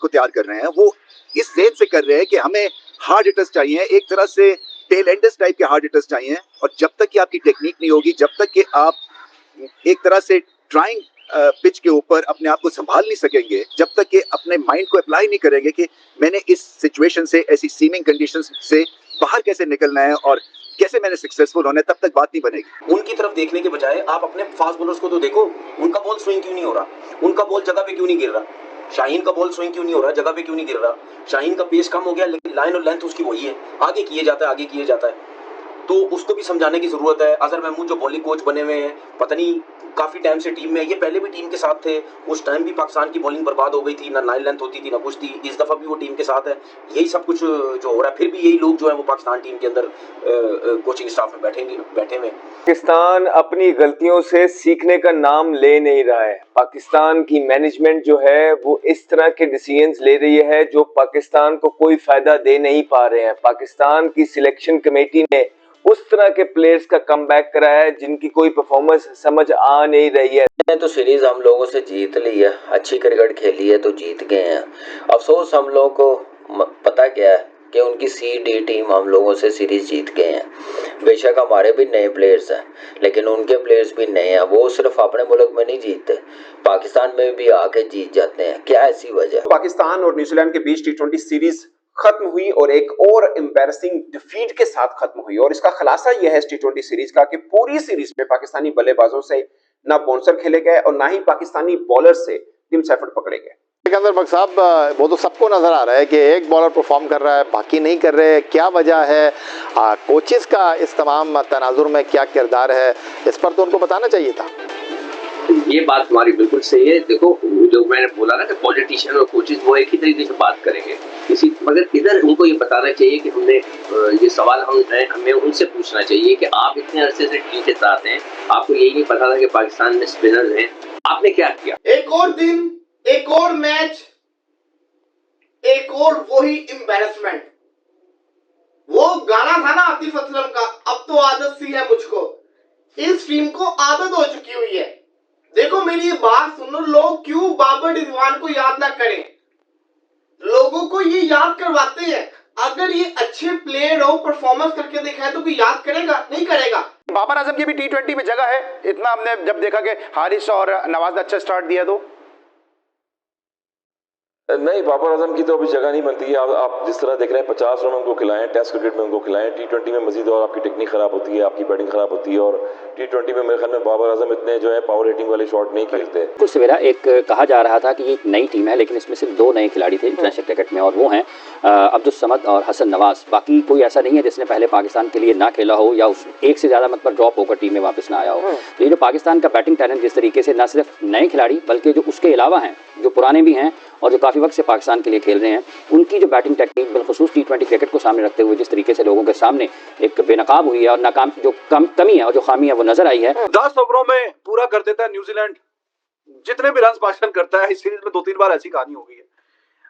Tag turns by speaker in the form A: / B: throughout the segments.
A: को तैयार कर रहे हैं वो इस सेंस से कर रहे हैं कि हमें हार्ड हिटर्स चाहिए, एक तरह से टेल एंडर्स टाइप के हार्ड हिटर्स चाहिए। और जब तक कि आपकी टेक्निक नहीं होगी, जब तक कि आप एक तरह से ड्राइंग पिच के ऊपर अपने आप को संभाल नहीं सकेंगे, जब तक कि अपने माइंड को अप्लाई नहीं करेंगे कि मैंने इस सिचुएशन से, ऐसी सीमिंग कंडीशंस से बाहर कैसे निकलना है और कैसे मैंने सक्सेसफुल होना है, तब तक बात नहीं बनेगी।
B: उनकी तरफ देखने के बजाय आप अपने फास्ट बॉलर्स को तो देखो, उनका बॉल स्विंग क्यों नहीं हो रहा, उनका बॉल जगह पे क्यों नहीं गिर रहा। शाहीन का बॉल स्विंग क्यों नहीं हो रहा, जगह पे क्यों नहीं गिर रहा। शाहीन का पेस कम हो गया लेकिन लाइन और लेंथ उसकी वही है, आगे किए जाता है, आगे किए जाता है। तो उसको भी समझाने की जरूरत है। अजहर महमूद जो बॉलिंग कोच बने हुए हैं, पता नहीं काफी टाइम से टीम में, ये पहले भी टीम के साथ थे, उस टाइम भी पाकिस्तान की बॉलिंग बर्बाद हो गई थी, ना लाइन लेंथ होती थी ना कुछ थी। इस दफा भी वो टीम के साथ है, यही सब कुछ जो हो रहा है। फिर भी यही लोग जो है वो पाकिस्तान टीम के अंदर कोचिंग स्टाफ में बैठे हुए।
C: पाकिस्तान अपनी गलतियों से सीखने का नाम ले नहीं रहा है। पाकिस्तान की मैनेजमेंट जो है वो इस तरह के डिसीजंस ले रही है जो पाकिस्तान को कोई फायदा दे नहीं पा रहे हैं। पाकिस्तान की सिलेक्शन कमेटी ने उस तरह के प्लेयर्स का कमबैक कराया है जिनकी कोई परफॉर्मेंस समझ आ नहीं रही है।
D: तो सीरीज हम लोगों से जीत ली है, अच्छी क्रिकेट खेली है तो जीत गए हैं। अफसोस हम लोगों को पता क्या है कि उनकी सी-डी टीम हम लोगों से सीरीज जीत गए हैं। बेशक हमारे भी नए प्लेयर्स हैं लेकिन उनके प्लेयर्स भी नए हैं, वो सिर्फ अपने मुल्क में नहीं जीतते, पाकिस्तान में भी आके जीत जाते हैं। क्या ऐसी वजह?
E: पाकिस्तान और न्यूजीलैंड के बीच टी20 सीरीज खत्म हुई और एक और एम्बैरेसिंग डिफीट के साथ खत्म हुई। और इसका खुलासा यह है इस टी20 सीरीज का कि पूरी सीरीज में पाकिस्तानी बल्लेबाजों से ना बाउंसर खेले गए और ना ही पाकिस्तानी बॉलर से टीम एफर्ट पकड़े गए।
F: सिकंदर साहब, वो तो सबको नजर आ रहा है कि एक बॉलर परफॉर्म कर रहा है, बाकी नहीं कर रहे। क्या वजह है? कोचेस का इस तमाम तनाजुर में क्या किरदार है, इस पर तो उनको बताना चाहिए था।
G: ये बात तुम्हारी बिल्कुल सही है। देखो जो मैंने बोला ना कि पॉलिटिशियन और कोचेस वो एक ही तरीके से बात करेंगे, मगर इधर उनको ये बताना चाहिए कि हमने ये सवाल हमें उनसे पूछना चाहिए कि आप इतने अरसे से टीम के साथ हैं, आपको यही नहीं पता था कि पाकिस्तान में स्पिनर्स हैं, आपने क्या किया?
H: एक और दिन, एक और मैच, एक और वही एम्बैरेसमेंट। वो गाना था ना आतिफ असलम का, अब तो आदत सी है मुझको। इस टीम को आदत हो चुकी हुई है। देखो मेरी ये बात सुनो, लोग क्यों बाबर रिजवान को याद ना करें, लोगों को ये याद करवाते हैं। अगर ये अच्छे प्लेयर हो, परफॉर्मेंस करके देखा है तो कोई याद करेगा? नहीं करेगा।
I: बाबर आजम की भी टी20 में जगह है, इतना हमने जब देखा कि हारिस और नवाज ने अच्छा स्टार्ट दिया तो
J: नहीं, बाबर आजम की तो अभी जगह नहीं बनती है। आप जिस तरह देख रहे हैं 50 रन उनको खिलाएं, टेस्ट क्रिकेट में उनको खिलाएं, टी20 में मजीद और आपकी टेक्निक खराब होती है, आपकी बैटिंग खराब होती है। और टी20 में मेरे ख्याल में बाबर आजम इतने जो है पावर हिटिंग वाले शॉट नहीं खेलते।
K: कुछ सवेरा एक कहा जा रहा था कि ये एक नई टीम है लेकिन इसमें सिर्फ 2 नए खिलाड़ी थे इंटरनेशनल क्रिकेट में, और वो हैं अब्दुल समद और हसन नवाज। बाकी कोई ऐसा नहीं है जिसने पहले पाकिस्तान के लिए ना खेला हो या एक से ज़्यादा मतलब ड्रॉप होकर टीम में वापस ना आया हो। तो ये जो पाकिस्तान का बैटिंग टैलेंट जिस तरीके से ना सिर्फ नए खिलाड़ी बल्कि जो उसके अलावा हैं, जो पुराने भी हैं और जो काफ़ी वक्त से पाकिस्तान के लिए खेल रहे हैं, उनकी जो बैटिंग टेक्निक बिलखुसूस टी20 क्रिकेट को सामने रखते हुए जिस तरीके से लोगों के सामने एक बेनकाब हुई है और नाकाम जो कमी है और जो खामी है वो नजर आई है।
L: 10 ओवरों में पूरा कर देता है न्यूजीलैंड, जितने भी रन पाकिस्तान करता है। इस सीरीज में 2-3 बार ऐसी कहानी हो गई है।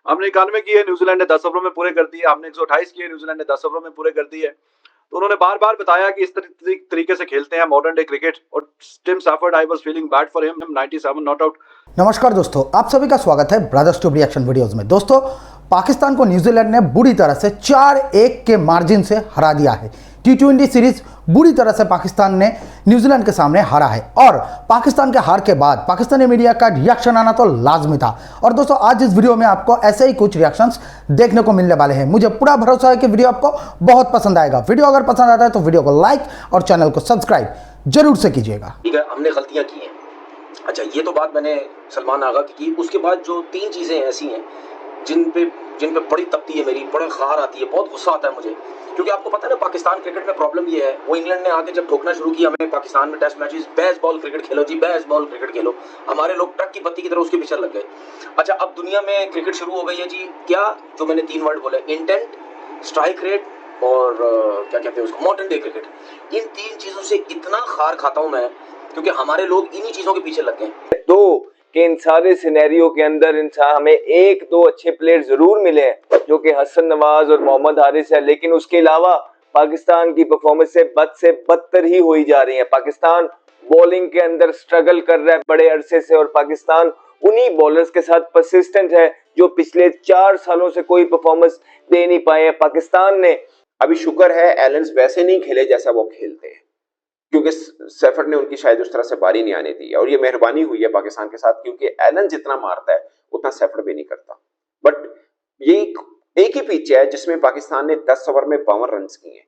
L: हमने 91 किए, न्यूजीलैंड ने 10 ओवरों में पूरे कर दिए। हमने 128 किए, न्यूजीलैंड ने 10 ओवरों में पूरे कर दिए। तो उन्होंने बार बार बताया कि इस तरीके से खेलते हैं मॉडर्न डे क्रिकेट। और Tim Seifert, I was feeling bad for him, 97 not out.
M: नमस्कार दोस्तों, आप सभी का स्वागत है ब्रदर्स ट्यूब रिएक्शन वीडियोस में। दोस्तों, पाकिस्तान को न्यूजीलैंड ने बुरी तरह से 4-1 के मार्जिन से हरा दिया है। टी20 सीरीज बुरी तरह से पाकिस्तान ने न्यूजीलैंड के सामने हारा है और पाकिस्तान के हार के बाद पाकिस्तानी मीडिया का रिएक्शन आना तो लाजमी था। और दोस्तों, आज इस वीडियो में आपको ऐसे ही कुछ रिएक्शंस देखने को मिलने वाले हैं। मुझे पूरा भरोसा है कि वीडियो आपको बहुत पसंद आएगा। वीडियो अगर पसंद आता है तो वीडियो को लाइक और चैनल को सब्सक्राइब जरूर से कीजिएगा।
B: ठीक है, हमने गलतियां की हैं। अच्छा, ये तो बात मैंने सलमान आगा की। उसके बाद जो 3 चीज़ें ऐसी हैं जिन पे बड़ी तपती है मेरी, बड़ा खार आती है, बहुत गुस्सा आता है मुझे। क्योंकि आपको पता है ना पाकिस्तान क्रिकेट में प्रॉब्लम ये है, वो इंग्लैंड ने आके जब ठोकना शुरू किया हमें पाकिस्तान में टेस्ट मैचेस, बेसबॉल क्रिकेट खेलो जी, बेसबॉल क्रिकेट खेलो, हमारे लोग ट्रक की बत्ती की तरह उसके पीछे लग गए। अच्छा, अब दुनिया में क्रिकेट शुरू हो गई है जी, क्या जो मैंने 3 वर्ड बोले, इंटेंट, स्ट्राइक रेट और क्या कहते हैं उसको, मॉडर्न डे क्रिकेट। इन 3 चीज़ों से इतना खार खाता हूँ मैं क्योंकि हमारे लोग इन्हीं चीज़ों के पीछे लग गए।
C: तो कि इन सारे सिनेरियो के अंदर इंसान हमें 1-2 अच्छे प्लेयर जरूर मिले हैं जो कि हसन नवाज और मोहम्मद हारिस है, लेकिन उसके अलावा पाकिस्तान की परफॉर्मेंस से बदतर ही हुई जा रही है। पाकिस्तान बॉलिंग के अंदर स्ट्रगल कर रहा है बड़े अरसे से और पाकिस्तान उन्हीं बॉलर्स के साथ परसिस्टेंट है जो पिछले 4 सालों से कोई परफॉर्मेंस दे नहीं पाए हैं पाकिस्तान ने।
E: अभी शुक्र है एलन्स वैसे नहीं खेले जैसा वो खेलते हैं, क्योंकि सैफर्ड ने उनकी शायद उस तरह से बारी नहीं आने दी, और ये मेहरबानी हुई है पाकिस्तान के साथ, क्योंकि एलन जितना मारता है उतना सैफर्ड भी नहीं करता। बट ये एक ही पिच है जिसमें पाकिस्तान ने 10 ओवर में 52 रन किए,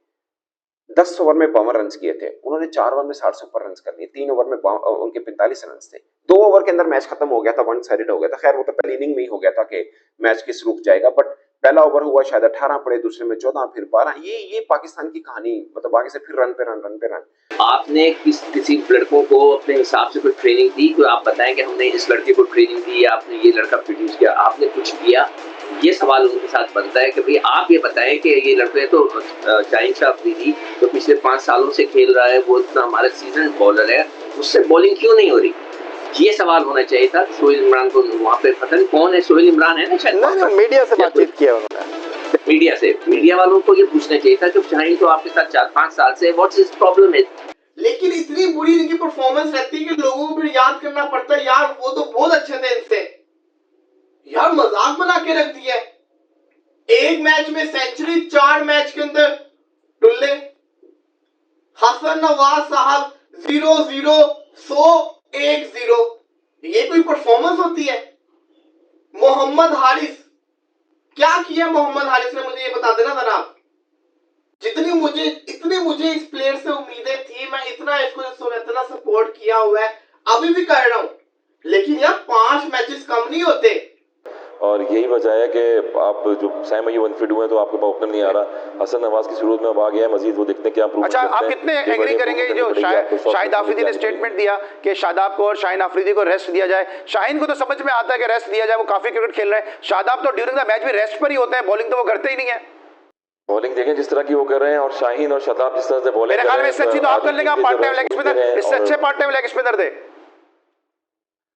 E: 10 ओवर में 52 रन किए थे उन्होंने, 4 ओवर में 60 से ऊपर रन कर दिए, 3 ओवर में उनके 45 रन थे, 2 ओवर के अंदर मैच खत्म हो गया था, वन साइडेड हो गया था। खैर वो तो पहली इनिंग में ही हो गया था कि मैच किस रुक जाएगा, बट पहला ओवर हुआ शायद 18 पड़े, दूसरे में 14, फिर 12। ये पाकिस्तान की कहानी, मतलब आगे से फिर रन पे रन।
G: आपने किसी लड़कों को अपने हिसाब से कोई ट्रेनिंग दी? कोई आप बताएं कि हमने इस लड़के को ट्रेनिंग दी, आपने ये लड़का प्रोड्यूस किया, आपने कुछ किया? ये सवाल उनके साथ बनता है कि भाई आप ये बताएं कि ये लड़के तो शाहीन शाह अफरीदी तो पिछले 5 सालों से खेल रहा है, वो इतना हमारा सीजन बॉलर है, उससे बॉलिंग क्यों नहीं हो रही? ये सवाल होना चाहिए था सोहेल इमरान को। वहाँ पे पता नहीं कौन है, सोहेल इमरान है ना शायद,
F: मीडिया से बातचीत किया उन्होंने,
G: मीडिया वालों को ये पूछना चाहिए था कि शाहीन तो आपके साथ 4-5 साल से, व्हाट्स हिज प्रॉब्लम इज।
H: लेकिन इतनी बुरी इनकी परफॉर्मेंस रहती है कि लोगों को फिर याद करना पड़ता है, यार वो तो बहुत अच्छे थे, इनसे यार मजाक बना के रख दिया। एक मैच में सेंचुरी, 4 मैच के अंदर टुल्ले। हसन नवाज साहब 0-0, 100-1-0, ये कोई परफॉर्मेंस होती है? मोहम्मद हारिस, क्या किया मोहम्मद हारिस ने, मुझे ये बता देना जरा। इतनी मुझे इस प्लेयर से उम्मीदें थी, मैं इतना इसको इतना सपोर्ट किया हुआ है, अभी भी कर रहा हूं, लेकिन यार 5 मैचेस कम नहीं होते।
J: और यही वजह है कि आप जो साइम अयूब अनफिट हुए तो आपके पास ओपनर नहीं आ रहा। हसन नवाज की शुरुआत में अब आ गया है, मजीद वो देखते हैं क्या।
I: अच्छा, आप कितने एग्री करेंगे जो शाहिद आफरीदी ने स्टेटमेंट दिया कि शादाब को और शाहीन आफरीदी को रेस्ट दिया जाए? शाहीन को तो समझ में आता है कि रेस्ट दिया जाए, वो काफी क्रिकेट खेल रहे हैं। शादाब तो ड्यूरिंग द मैच भी रेस्ट पर ही होते हैं, बॉलिंग तो वो करते ही नहीं है।
J: बॉलिंग देखें जिस तरह की वो कर रहे हैं, और शाहीन और शादाब जिस तरह से बॉलिंग
I: मेरे ख्याल में इससे अच्छी तो आप कर लेंगे, पार्ट टाइम लेग स्पिनर, इससे अच्छे पार्ट टाइम लेग स्पिनर थे।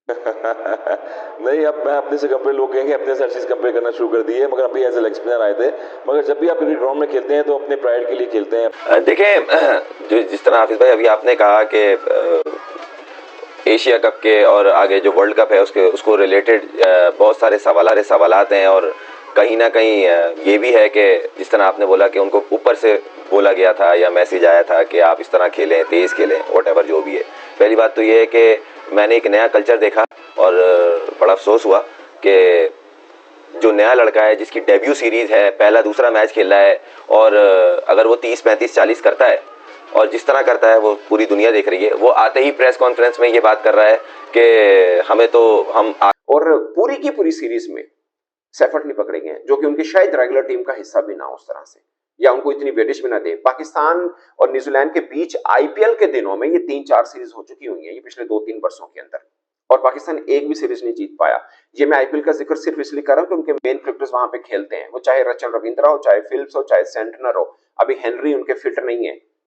J: नहीं, अब मैं अपने से कंपेयर, लोग कहेंगे अपने से हर चीज कंपेयर करना शुरू कर दी है, मगर अभी एज ए लेग स्पिनर आए थे। मगर जब भी आप क्रिकेट ग्राउंड में खेलते हैं तो अपने प्राइड के लिए खेलते हैं।
N: देखें, जो जिस तरह हाफिज भाई अभी आपने कहा कि एशिया कप के और आगे जो वर्ल्ड कप है उसको रिलेटेड बहुत सारे सवालात हैं, और कहीं ना कहीं ये भी है कि जिस तरह आपने बोला कि उनको ऊपर से बोला गया था या मैसेज आया था कि आप इस तरह खेलें, तेज़ खेलें, व्हाटएवर जो भी है। पहली बात तो ये है कि मैंने एक नया कल्चर देखा और बड़ा अफसोस हुआ कि जो नया लड़का है जिसकी डेब्यू सीरीज़ है, पहला दूसरा मैच खेल रहा है, और अगर वो 30, 35, 40 करता है और जिस तरह करता है वो पूरी दुनिया देख रही है, वो आते ही प्रेस कॉन्फ्रेंस में ये बात कर रहा है कि हमें तो
E: और पूरी की पूरी सीरीज में सैफर्ड नहीं पकड़े गए, जो कि उनकी शायद रेगुलर टीम का हिस्सा भी ना उस तरह से, या उनको इतनी वेटेज भी ना दे। पाकिस्तान और न्यूजीलैंड के बीच आईपीएल के दिनों में ये 3-4 सीरीज हो चुकी हुई है, ये पिछले 2-3 वर्षों के अंदर, और पाकिस्तान एक भी सीरीज नहीं जीत पाया। ये मैं आईपीएल का जिक्र सिर्फ इसलिए कर रहा हूं कि उनके मेन क्रिकेटर्स वहां पे खेलते हैं, वो चाहे रचन रविंद्रा हो, चाहे फिल्प्स हो, चाहे सेंटनर हो। अभी हेनरी उनके फिट नहीं है,